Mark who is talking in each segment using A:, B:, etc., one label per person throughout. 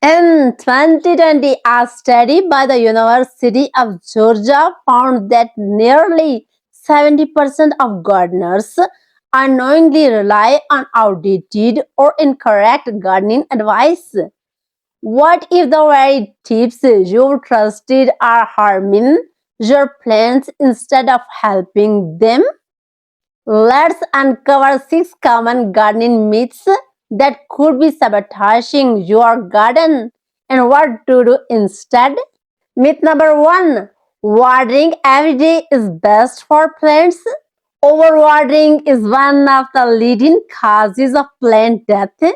A: In 2020, a study by the University of Georgia found that nearly 70% of gardeners unknowingly rely on outdated or incorrect gardening advice. What if the very tips you trusted are harming your plants instead of helping them? Let's uncover 6 common gardening myths that could be sabotaging your garden and what to do instead. Myth number 1: watering every day is best for plants. Overwatering is one of the leading causes of plant death.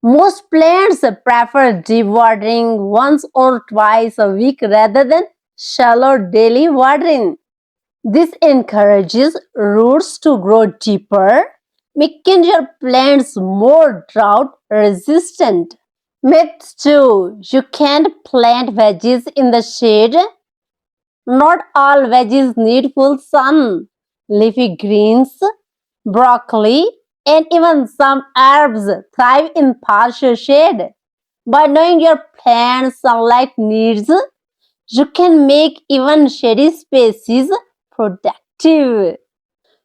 A: Most plants prefer deep watering once or twice a week rather than shallow daily watering. This encourages roots to grow deeper, making your plants more drought resistant. Myth 2: you can't plant veggies in the shade. Not all veggies need full sun. Leafy greens, broccoli, and even some herbs thrive in partial shade. By knowing your plant's sunlight needs, you can make even shady spaces productive.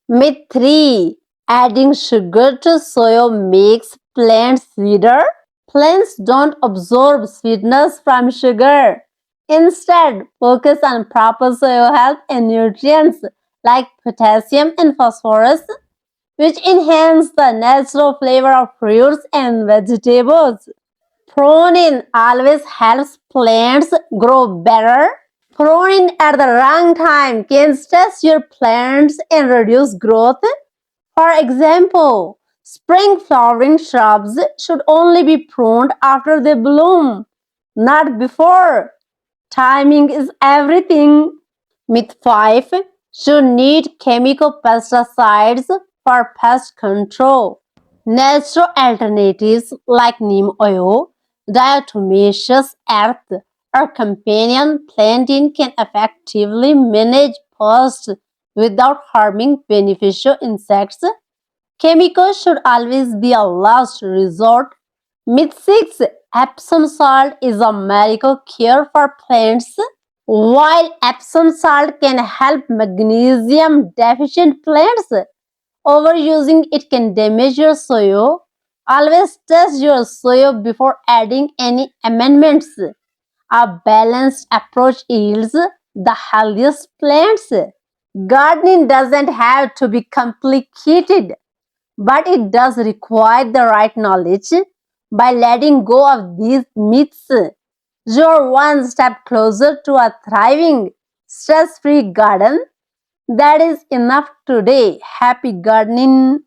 A: Myth 3: adding sugar to soil makes plants sweeter. Plants don't absorb sweetness from sugar. Instead, focus on proper soil health and nutrients like potassium and phosphorus, which enhance the natural flavor of fruits and vegetables. Pruning always helps plants grow better. Pruning at the wrong time can stress your plants and reduce growth. For example, spring flowering shrubs should only be pruned after they bloom, not before. Timing is everything. Myth 5: you need chemical pesticides for pest control. Natural alternatives like neem oil, diatomaceous earth, or companion planting can effectively manage pests without harming beneficial insects. Chemicals should always be a last resort. Myth 6: Epsom salt is a miracle cure for plants. While Epsom salt can help magnesium deficient plants, overusing it can damage your soil. Always test your soil before adding any amendments. A balanced approach yields the healthiest plants. Gardening doesn't have to be complicated, but it does require the right knowledge. By letting go of these myths, you're one step closer to a thriving, stress free garden. That is enough today. Happy gardening!